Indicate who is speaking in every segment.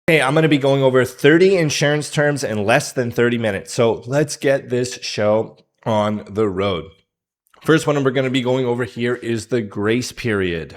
Speaker 1: Hey, I'm going to be going over 30 insurance terms in less than 30 minutes. So let's get this show on the road. First one we're going to be going over here is the grace period.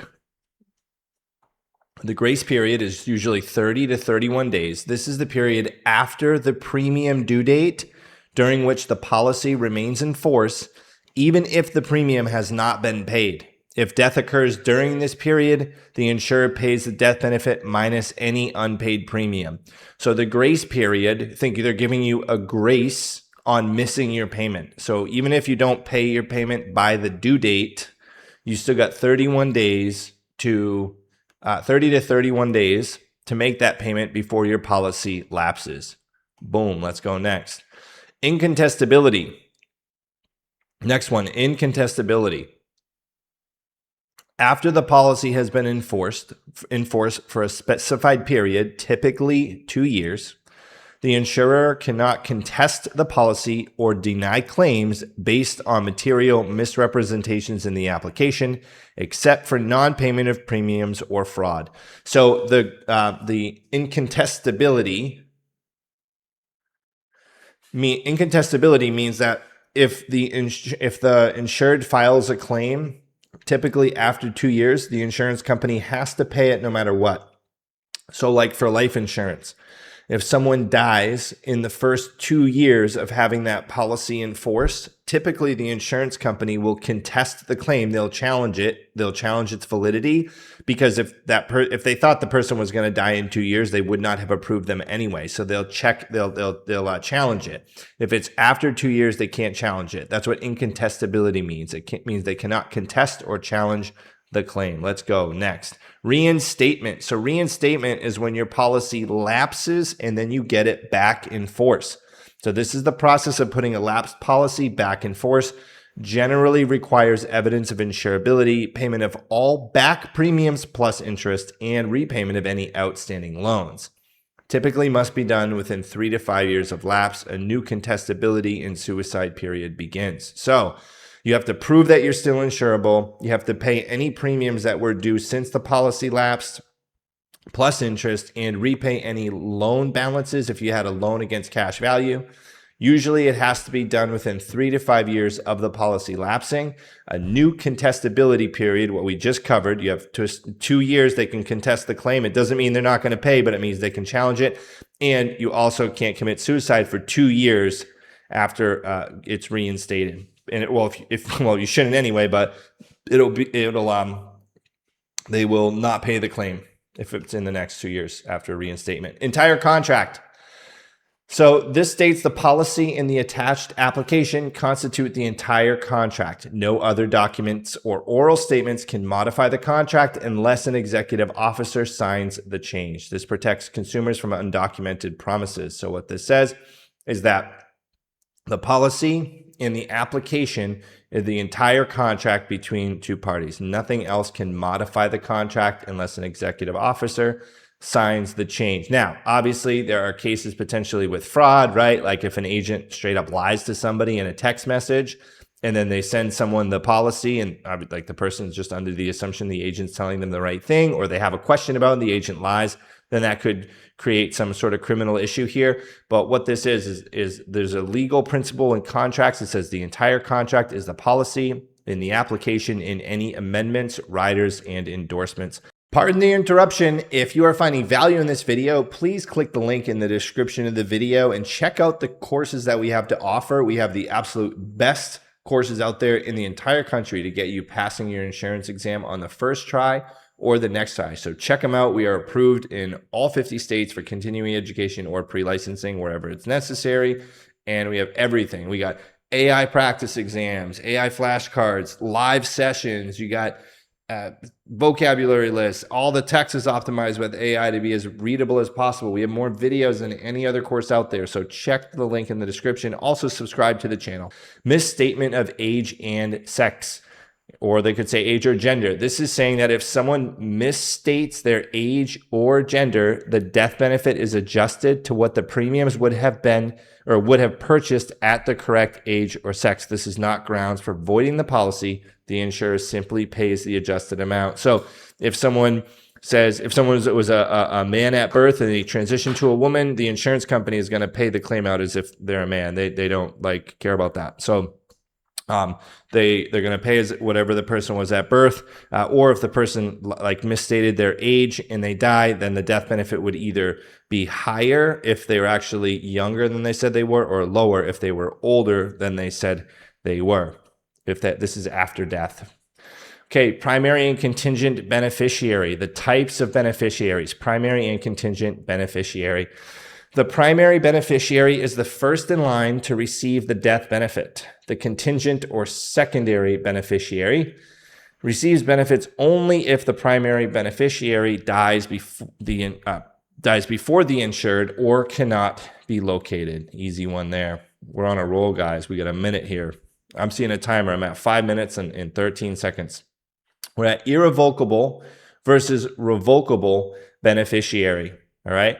Speaker 1: The grace period is usually 30 to 31 days. This is the period after the premium due date during which the policy remains in force, even if the premium has not been paid. If death occurs during this period, the insurer pays the death benefit minus any unpaid premium. So the grace period, think they're giving you a grace on missing your payment. So even if you don't pay your payment by the due date, you still got 31 days to 30 to 31 days to make that payment before your policy lapses. Boom, let's go next. Incontestability. Next one, incontestability. After the policy has been in force for a specified period, typically 2 years, the insurer cannot contest the policy or deny claims based on material misrepresentations in the application, except for non-payment of premiums or fraud. So the incontestability means that if the insured files a claim, typically after 2 years, the insurance company has to pay it no matter what. So like for life insurance, if someone dies in the first 2 years of having that policy in force, typically the insurance company will contest the claim. They'll challenge it. They'll challenge its validity, because if they thought the person was going to die in 2 years, they would not have approved them anyway. So they'll challenge it. If it's after 2 years, they can't challenge it. That's what incontestability means. It means they cannot contest or challenge the claim. Let's go next. Reinstatement. So reinstatement is when your policy lapses and then you get it back in force. So this is the process of putting a lapsed policy back in force. Generally requires evidence of insurability, payment of all back premiums plus interest, and repayment of any outstanding loans. Typically must be done within 3 to 5 years of lapse. A new contestability and suicide period begins. So you have to prove that you're still insurable. You have to pay any premiums that were due since the policy lapsed, plus interest, and repay any loan balances if you had a loan against cash value. Usually it has to be done within 3 to 5 years of the policy lapsing. A new contestability period, what we just covered, you have 2 years they can contest the claim. It doesn't mean they're not going to pay, but it means they can challenge it. And you also can't commit suicide for 2 years after it's reinstated. And you shouldn't anyway, but they will not pay the claim if it's in the next 2 years after reinstatement. Entire contract. So this states the policy and the attached application constitute the entire contract. No other documents or oral statements can modify the contract unless an executive officer signs the change. This protects consumers from undocumented promises. So what this says is that the policy and the application is the entire contract between two parties. Nothing else can modify the contract unless an executive officer signs the change. Now, obviously, there are cases potentially with fraud, right? Like if an agent straight up lies to somebody in a text message, and then they send someone the policy, and like the person's just under the assumption the agent's telling them the right thing, or they have a question about it and the agent lies, then that could create some sort of criminal issue here. But what this is there's a legal principle in contracts that says the entire contract is the policy, in the application, in any amendments, riders, and endorsements. Pardon the interruption. If you are finding value in this video, please click the link in the description of the video and check out the courses that we have to offer. We have the absolute best courses out there in the entire country to get you passing your insurance exam on the first try or the next try. So check them out. We are approved in all 50 states for continuing education or pre-licensing wherever it's necessary. And we have everything. We got AI practice exams, AI flashcards, live sessions. You got vocabulary lists. All the text is optimized with AI to be as readable as possible. We have more videos than any other course out there. So check the link in the description. Also subscribe to the channel. Misstatement of age and sex. Or they could say age or gender. This is saying that if someone misstates their age or gender, the death benefit is adjusted to what the premiums would have been or would have purchased at the correct age or sex. This is not grounds for voiding the policy. The insurer simply pays the adjusted amount. So if someone says if someone was a man at birth and they transition to a woman, the insurance company is going to pay the claim out as if they're a man. They don't like care about that. So they're going to pay as whatever the person was at birth, or if the person like misstated their age and they die, then the death benefit would either be higher if they were actually younger than they said they were, or lower if they were older than they said they were. If this is after death. Okay, primary and contingent beneficiary, the types of beneficiaries, primary and contingent beneficiary. The primary beneficiary is the first in line to receive the death benefit. The contingent or secondary beneficiary receives benefits only if the primary beneficiary dies before the insured or cannot be located. Easy one there. We're on a roll, guys. We got a minute here. I'm seeing a timer. I'm at 5 minutes and 13 seconds. We're at irrevocable versus revocable beneficiary. All right.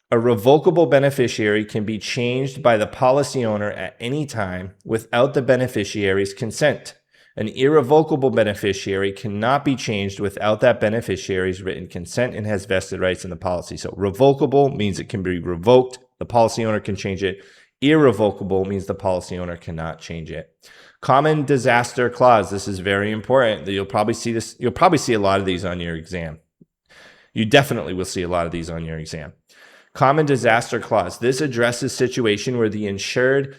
Speaker 1: A revocable beneficiary can be changed by the policy owner at any time without the beneficiary's consent. An irrevocable beneficiary cannot be changed without that beneficiary's written consent and has vested rights in the policy. So revocable means it can be revoked. The policy owner can change it. Irrevocable means the policy owner cannot change it. Common disaster clause. This is very important. You'll probably see this. You'll probably see a lot of these on your exam. You definitely will see a lot of these on your exam. Common disaster clause. This addresses situation where the insured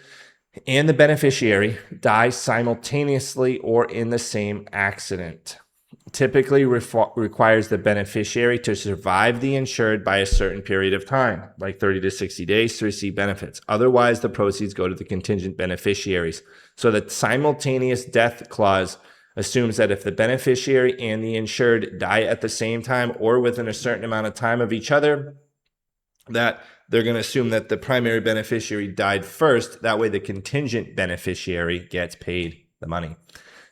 Speaker 1: and the beneficiary die simultaneously or in the same accident. Typically requires the beneficiary to survive the insured by a certain period of time, like 30 to 60 days, to receive benefits. Otherwise, the proceeds go to the contingent beneficiaries. So the simultaneous death clause assumes that if the beneficiary and the insured die at the same time or within a certain amount of time of each other, that they're going to assume that the primary beneficiary died first. That way the contingent beneficiary gets paid the money.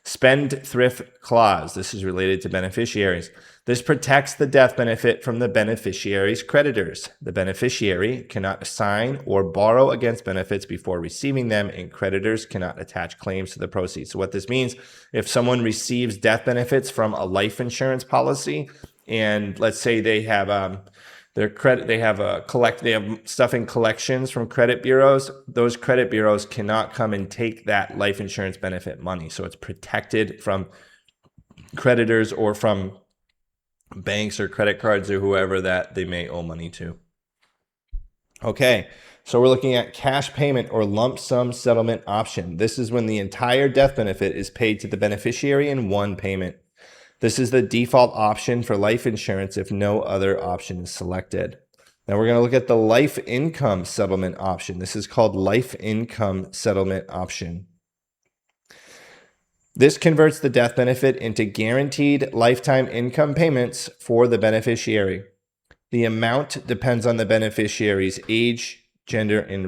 Speaker 1: Spendthrift clause. This is related to beneficiaries. This protects the death benefit from the beneficiary's creditors. The beneficiary cannot assign or borrow against benefits before receiving them, and creditors cannot attach claims to the proceeds. So what this means, if someone receives death benefits from a life insurance policy, and let's say they have they have stuff in collections from credit bureaus, those credit bureaus cannot come and take that life insurance benefit money. So it's protected from creditors or from banks or credit cards or whoever that they may owe money to. Okay, so we're looking at cash payment or lump sum settlement option. This is when the entire death benefit is paid to the beneficiary in one payment. This is the default option for life insurance if no other option is selected. Now we're going to look at the life income settlement option. This is called life income settlement option. This converts the death benefit into guaranteed lifetime income payments for the beneficiary. The amount depends on the beneficiary's age, gender, and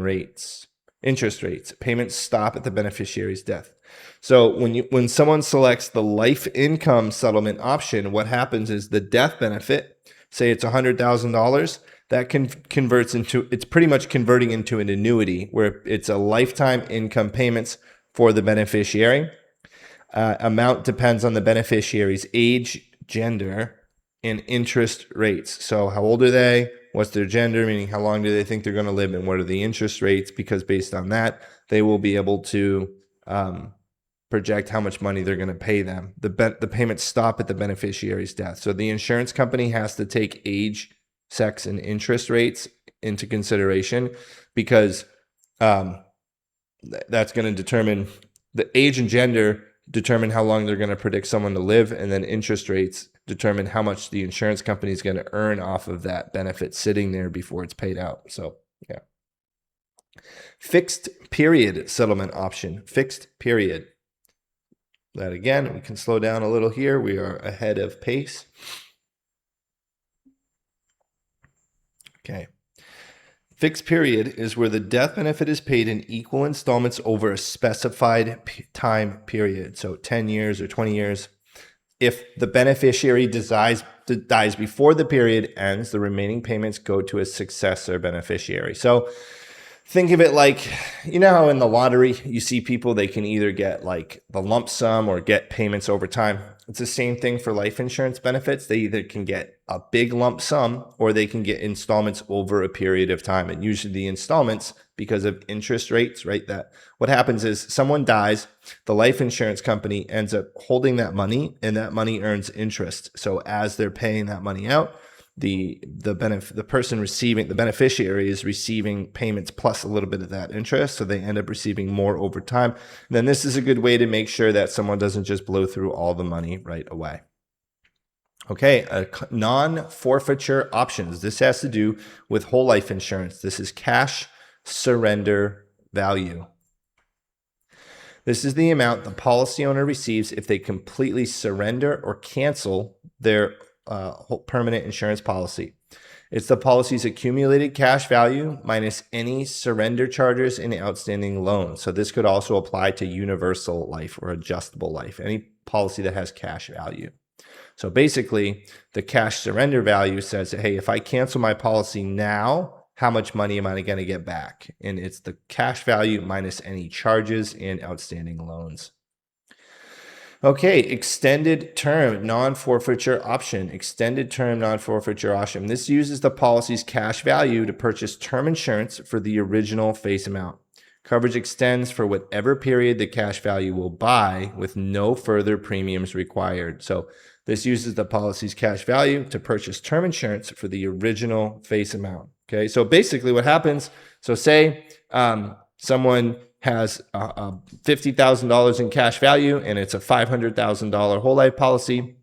Speaker 1: interest rates. Payments stop at the beneficiary's death. So when someone selects the life income settlement option, what happens is the death benefit, say it's $100,000, that converts into, it's pretty much converting into an annuity where it's a lifetime income payments for the beneficiary. Amount depends on the beneficiary's age, gender, and interest rates. So how old are they? What's their gender, meaning how long do they think they're going to live, and what are the interest rates? Because based on that, they will be able to project how much money they're going to pay them. The payments stop at the beneficiary's death. So the insurance company has to take age, sex, and interest rates into consideration because that's going to determine the age and gender determine how long they're going to predict someone to live, and then interest rates determine how much the insurance company is going to earn off of that benefit sitting there before it's paid out. So, yeah. Fixed period settlement option. Fixed period. That again, we can slow down a little here. We are ahead of pace. Okay. Fixed period is where the death benefit is paid in equal installments over a specified time period. So 10 years or 20 years. If the beneficiary dies before the period ends, the remaining payments go to a successor beneficiary. So think of it like, you know how in the lottery you see people, they can either get like the lump sum or get payments over time. It's the same thing for life insurance benefits. They either can get a big lump sum or they can get installments over a period of time. And usually the installments, because of interest rates, right? That what happens is someone dies, the life insurance company ends up holding that money, and that money earns interest. So as they're paying that money out, the person receiving, the beneficiary is receiving payments plus a little bit of that interest. So they end up receiving more over time. And then this is a good way to make sure that someone doesn't just blow through all the money right away. Okay, non-forfeiture options. This has to do with whole life insurance. This is cash surrender value. This is the amount the policy owner receives if they completely surrender or cancel their permanent insurance policy. It's the policy's accumulated cash value minus any surrender charges and outstanding loans. So this could also apply to universal life or adjustable life, any policy that has cash value. So basically, the cash surrender value says, hey, if I cancel my policy now, how much money am I going to get back? And it's the cash value minus any charges and outstanding loans. Okay, extended term non-forfeiture option. Extended term non-forfeiture option. This uses the policy's cash value to purchase term insurance for the original face amount. Coverage extends for whatever period the cash value will buy with no further premiums required. So this uses the policy's cash value to purchase term insurance for the original face amount. Okay, so basically what happens, so say someone has $50,000 in cash value and it's a $500,000 whole life policy.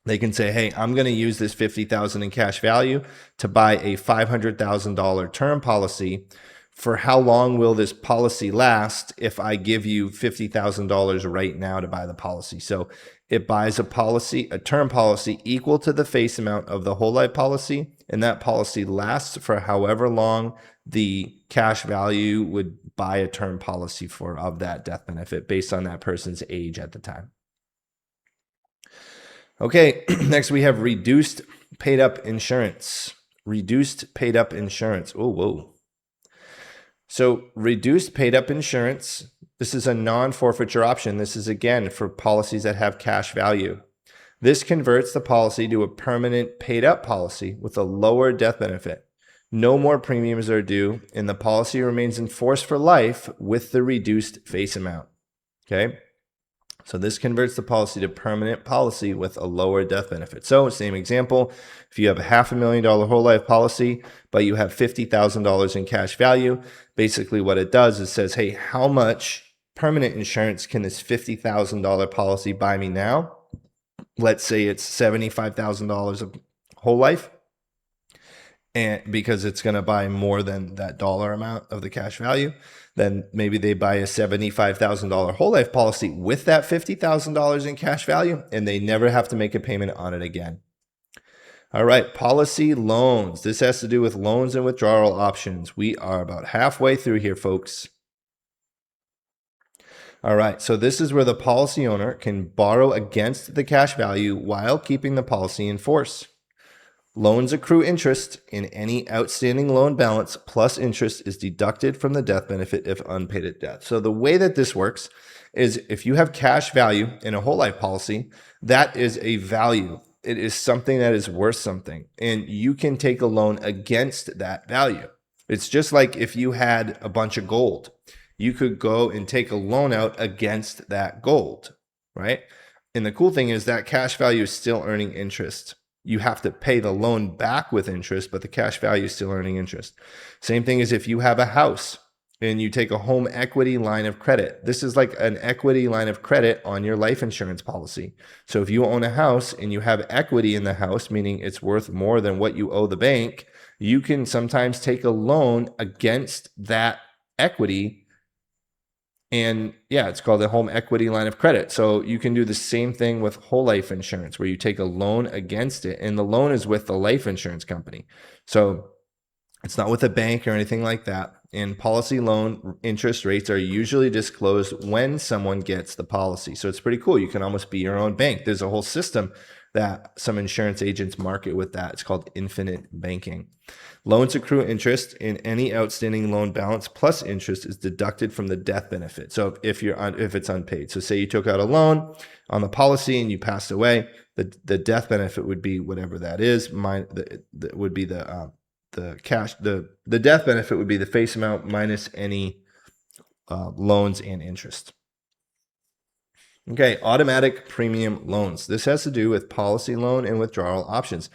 Speaker 1: They can say, hey, I'm going to use this $50,000 in cash value to buy a $500,000 term policy. For how long will this policy last if I give you $50,000 right now to buy the policy? So it buys a term policy equal to the face amount of the whole life policy, and that policy lasts for however long the cash value would buy a term policy for of that death benefit based on that person's age at the time. Okay, next we have reduced paid up insurance. Reduced paid up insurance. Oh, whoa. So reduced paid up insurance, this is a non-forfeiture option. This is again for policies that have cash value. This converts the policy to a permanent paid up policy with a lower death benefit. No more premiums are due, and the policy remains in force for life with the reduced face amount. Okay, so this converts the policy to permanent policy with a lower death benefit. So same example, if you have a $500,000 whole life policy, but you have $50,000 in cash value, basically what it does is says, hey, how much permanent insurance can this $50,000 policy buy me now? Let's say it's $75,000 of whole life. And because it's going to buy more than that dollar amount of the cash value, then maybe they buy a $75,000 whole life policy with that $50,000 in cash value, and they never have to make a payment on it again. All right, policy loans. This has to do with loans and withdrawal options. We are about halfway through here, folks. All right, so this is where the policy owner can borrow against the cash value while keeping the policy in force. Loans accrue interest, and any outstanding loan balance plus interest is deducted from the death benefit if unpaid at death. So the way that this works is if you have cash value in a whole life policy, that is a value. It is something that is worth something, and you can take a loan against that value. It's just like if you had a bunch of gold, you could go and take a loan out against that gold, right? And the cool thing is that cash value is still earning interest. You have to pay the loan back with interest, but the cash value is still earning interest. Same thing as if you have a house and you take a home equity line of credit. This is like an equity line of credit on your life insurance policy. So if you own a house and you have equity in the house, meaning it's worth more than what you owe the bank, you can sometimes take a loan against that equity. And yeah, it's called a home equity line of credit. So you can do the same thing with whole life insurance where you take a loan against it, and the loan is with the life insurance company. So it's not with a bank or anything like that. And policy loan interest rates are usually disclosed when someone gets the policy. So it's pretty cool. You can almost be your own bank. There's a whole system that some insurance agents market with that. It's called infinite banking. Loans accrue interest in any outstanding loan balance plus interest is deducted from the death benefit. So if it's unpaid, so say you took out a loan on the policy and you passed away, the death benefit would be whatever that is. Would be the cash. The death benefit would be the face amount minus any loans and interest. Okay, automatic premium loans. This has to do with policy loan and withdrawal options.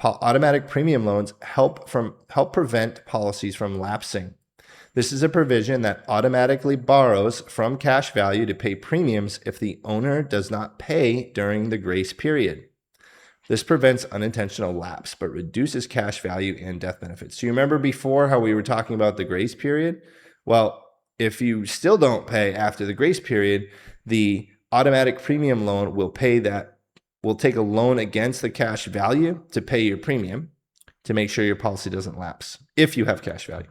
Speaker 1: Automatic premium loans help prevent policies from lapsing. This is a provision that automatically borrows from cash value to pay premiums if the owner does not pay during the grace period. This prevents unintentional lapse, but reduces cash value and death benefits. So you remember before how we were talking about the grace period? Well, if you still don't pay after the grace period, the automatic premium loan will take a loan against the cash value to pay your premium to make sure your policy doesn't lapse if you have cash value.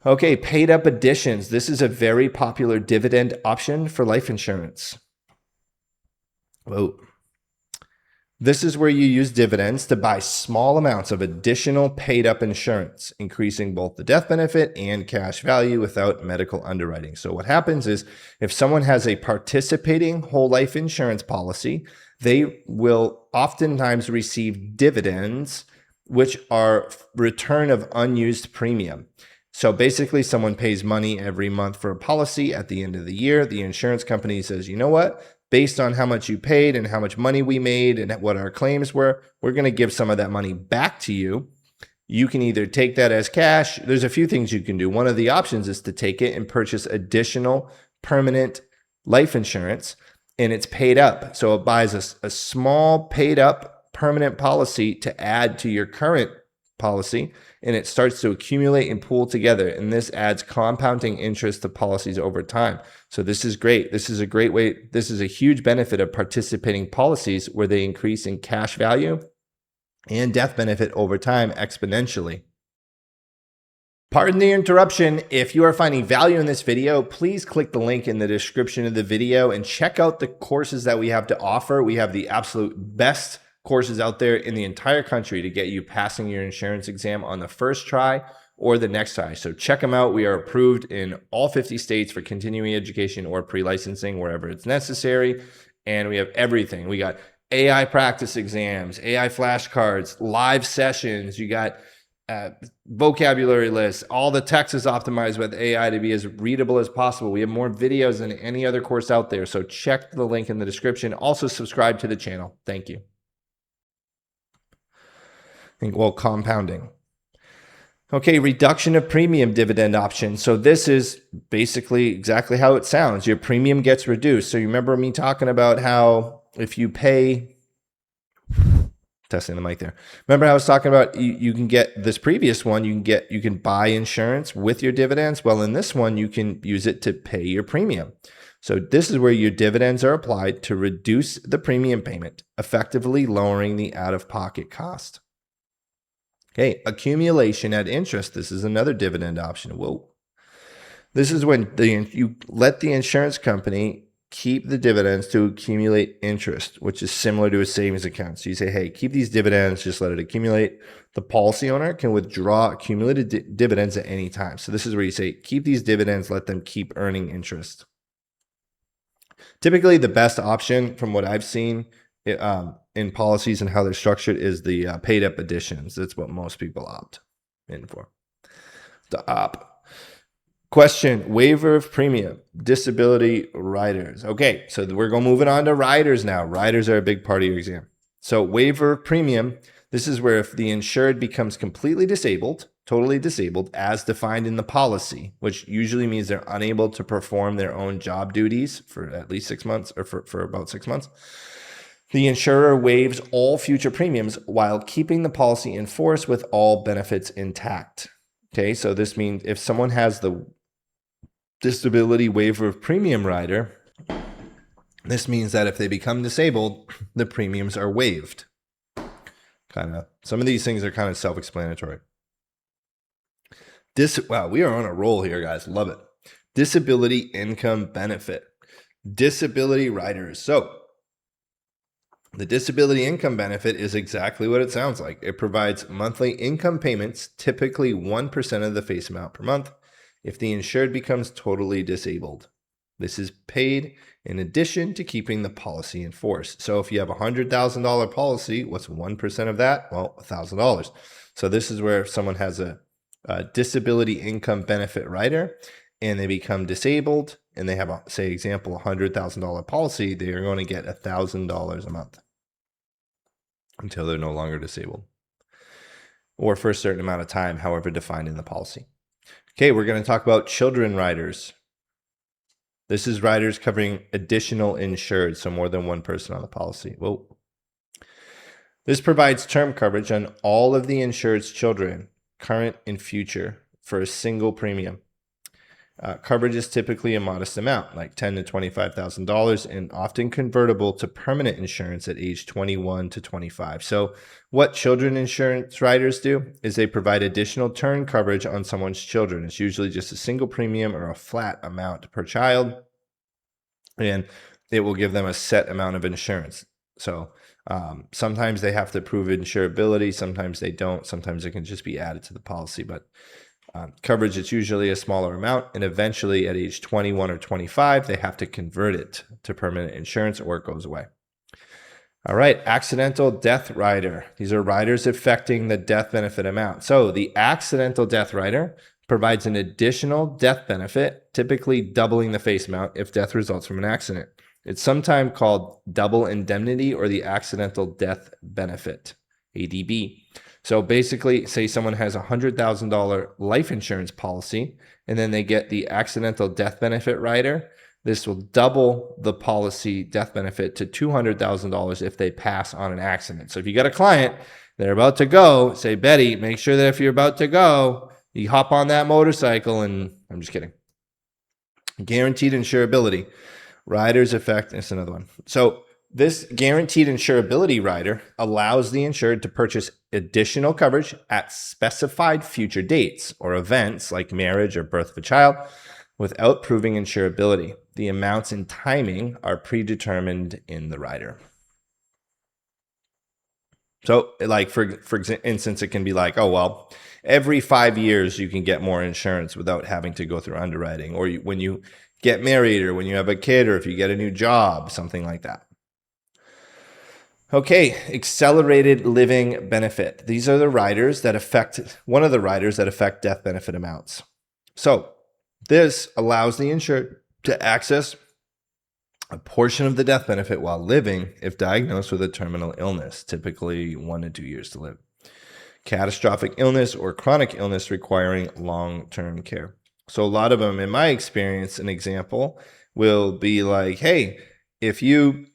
Speaker 1: Okay, paid up additions. This is a very popular dividend option for life insurance. Whoa. This is where you use dividends to buy small amounts of additional paid up insurance, increasing both the death benefit and cash value without medical underwriting. So what happens is if someone has a participating whole life insurance policy, they will oftentimes receive dividends, which are return of unused premium. So basically someone pays money every month for a policy. At the end of the year, the insurance company says, you know what? Based on how much you paid and how much money we made and what our claims were, we're going to give some of that money back to you. You can either take that as cash. There's a few things you can do. One of the options is to take it and purchase additional permanent life insurance, and it's paid up. So it buys a small paid up permanent policy to add to your current policy, and it starts to accumulate and pool together. And this adds compounding interest to policies over time. So this is great. This is a great way. This is a huge benefit of participating policies where they increase in cash value and death benefit over time exponentially. Pardon the interruption. If you are finding value in this video, please click the link in the description of the video and check out the courses that we have to offer. We have the absolute best courses out there in the entire country to get you passing your insurance exam on the first try or the next try. So check them out. We are approved in all 50 states for continuing education or pre-licensing wherever it's necessary. And we have everything. We got AI practice exams, AI flashcards, live sessions. You got vocabulary lists. All the text is optimized with AI to be as readable as possible. We have more videos than any other course out there. So check the link in the description. Also subscribe to the channel. Thank you. Compounding. Okay, reduction of premium dividend option. So this is basically exactly how it sounds. Your premium gets reduced. So you remember me talking about how if you pay, testing the mic there. Remember how I was talking about you can get this previous one, you can buy insurance with your dividends. Well, in this one, you can use it to pay your premium. So this is where your dividends are applied to reduce the premium payment, effectively lowering the out-of-pocket cost. Okay, accumulation at interest. This is another dividend option. Whoa. This is when you let the insurance company keep the dividends to accumulate interest, which is similar to a savings account. So you say, hey, keep these dividends, just let it accumulate. The policy owner can withdraw accumulated dividends at any time. So this is where you say, keep these dividends, let them keep earning interest. Typically, the best option from what I've seen in policies and how they're structured is the paid up additions. That's what most people opt in for. Question, waiver of premium, disability riders. Okay, so we're moving on to riders now. Riders are a big part of your exam. So waiver of premium, this is where if the insured becomes completely disabled, totally disabled, as defined in the policy, which usually means they're unable to perform their own job duties for at least 6 months or for about 6 months, the insurer waives all future premiums while keeping the policy in force with all benefits intact. Okay, so this means if someone has the disability waiver of premium rider, this means that if they become disabled, the premiums are waived. Some of these things are kind of self-explanatory. Wow, we are on a roll here, guys. Love it. Disability income benefit. Disability riders. So The disability income benefit is exactly what it sounds like. It provides monthly income payments, typically 1% of the face amount per month, if the insured becomes totally disabled. This is paid in addition to keeping the policy in force. So if you have a $100,000 policy, what's 1% of that? Well, $1,000. So this is where if someone has a disability income benefit rider and they become disabled and they have a, say example, $100,000 policy, they are going to get $1,000 a month until they're no longer disabled, or for a certain amount of time, however defined in the policy. Okay, we're going to talk about children riders. This is riders covering additional insured, so more than one person on the policy. Whoa. This provides term coverage on all of the insured's children, current and future, for a single premium. Coverage is typically a modest amount, like $10,000 to $25,000, and often convertible to permanent insurance at age 21 to 25. So what children insurance riders do is they provide additional term coverage on someone's children. It's usually just a single premium or a flat amount per child, and it will give them a set amount of insurance. So sometimes they have to prove insurability, sometimes they don't, sometimes it can just be added to the policy, but coverage, it's usually a smaller amount, and eventually at age 21 or 25, they have to convert it to permanent insurance or it goes away. All right, accidental death rider. These are riders affecting the death benefit amount. So the accidental death rider provides an additional death benefit, typically doubling the face amount if death results from an accident. It's sometimes called double indemnity or the accidental death benefit, ADB. So basically, say someone has a $100,000 life insurance policy, and then they get the accidental death benefit rider. This will double the policy death benefit to $200,000 if they pass on an accident. So if you got a client, they're about to go, say, Betty, make sure that if you're about to go, you hop on that motorcycle and, I'm just kidding. Guaranteed insurability. Riders affect, that's another one. So this guaranteed insurability rider allows the insured to purchase additional coverage at specified future dates or events like marriage or birth of a child without proving insurability. The amounts and timing are predetermined in the rider. So like for instance, it can be like, oh, well, every 5 years you can get more insurance without having to go through underwriting, or when you get married or when you have a kid or if you get a new job, something like that. Okay, accelerated living benefit. These are the riders that affect, one of the riders that affect death benefit amounts. So this allows the insured to access a portion of the death benefit while living if diagnosed with a terminal illness, typically 1 to 2 years to live, catastrophic illness, or chronic illness requiring long-term care. So a lot of them, in my experience, an example will be like, hey, if you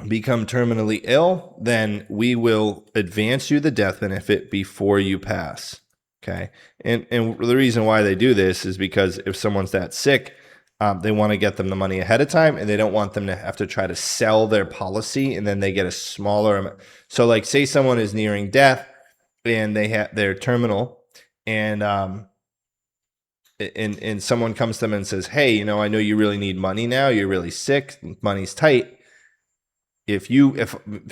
Speaker 1: become terminally ill, then we will advance you the death benefit before you pass. Okay. And the reason why they do this is because if someone's that sick, they want to get them the money ahead of time, and they don't want them to have to try to sell their policy and then they get a smaller amount. So like say someone is nearing death and they're terminal, and someone comes to them and says, hey, you know, I know you really need money now. You're really sick. Money's tight. If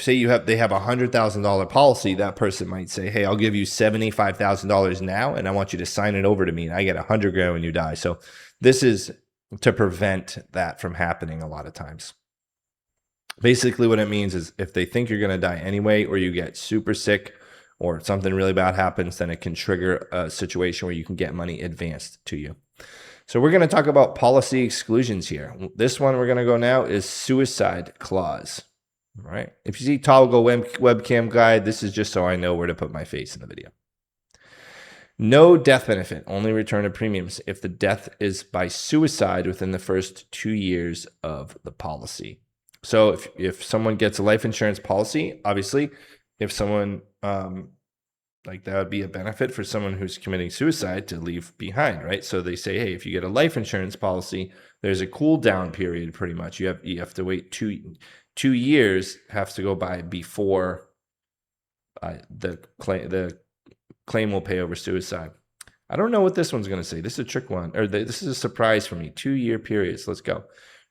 Speaker 1: say they have a $100,000 policy, that person might say, hey, I'll give you $75,000 now, and I want you to sign it over to me, and I get $100,000 when you die. So this is to prevent that from happening a lot of times. Basically what it means is if they think you're going to die anyway, or you get super sick or something really bad happens, then it can trigger a situation where you can get money advanced to you. So we're going to talk about policy exclusions here. This one we're going to go now is suicide clause. All right. If you see toggle webcam guide, this is just so I know where to put my face in the video. No death benefit, only return of premiums if the death is by suicide within the first 2 years of the policy. So if someone gets a life insurance policy, obviously, if someone, like that would be a benefit for someone who's committing suicide to leave behind, right? So they say, hey, if you get a life insurance policy, there's a cool down period pretty much. You have to wait 2 years have to go by before the claim will pay over suicide. I don't know what this one's going to say. This is a trick one, or this is a surprise for me. 2 year periods. Let's go.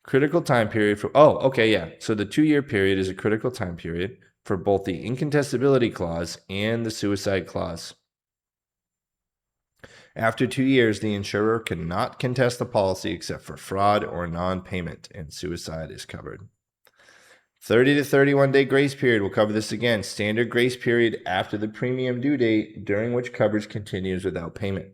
Speaker 1: Critical time period for, oh, okay, yeah. So the 2-year period is a critical time period for both the incontestability clause and the suicide clause. After 2 years, the insurer cannot contest the policy except for fraud or non-payment, and suicide is covered. 30 to 31 day grace period, we'll cover this again. Standard grace period after the premium due date, during which coverage continues without payment.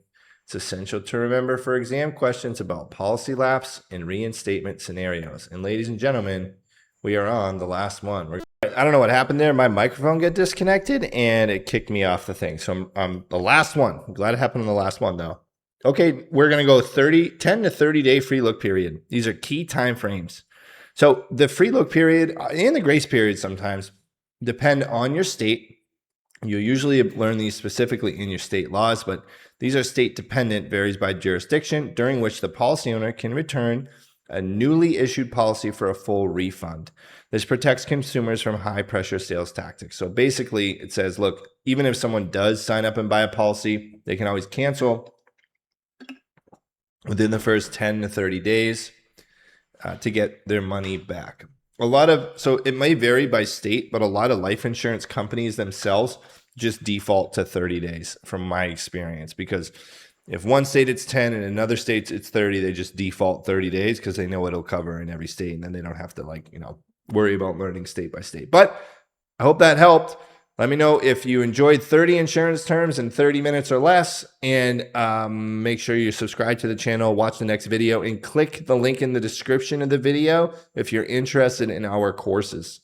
Speaker 1: It's essential to remember for exam questions about policy lapse and reinstatement scenarios. And ladies and gentlemen, we are on the last one. I don't know what happened there. My microphone got disconnected and it kicked me off the thing. So I'm the last one. I'm glad it happened on the last one though. Okay, we're going to go 10 to 30 day free look period. These are key time frames. So the free look period and the grace period sometimes depend on your state. You usually learn these specifically in your state laws, but these are state dependent, varies by jurisdiction, during which the policy owner can return a newly issued policy for a full refund. This protects consumers from high pressure sales tactics. So basically it says, look, even if someone does sign up and buy a policy, they can always cancel within the first 10 to 30 days to get their money back. So it may vary by state, but a lot of life insurance companies themselves just default to 30 days from my experience, because if one state it's 10 and another state it's 30, they just default 30 days because they know it'll cover in every state, and then they don't have to worry about learning state by state. But I hope that helped. Let me know if you enjoyed 30 insurance terms in 30 minutes or less, and make sure you subscribe to the channel, watch the next video, and click the link in the description of the video if you're interested in our courses.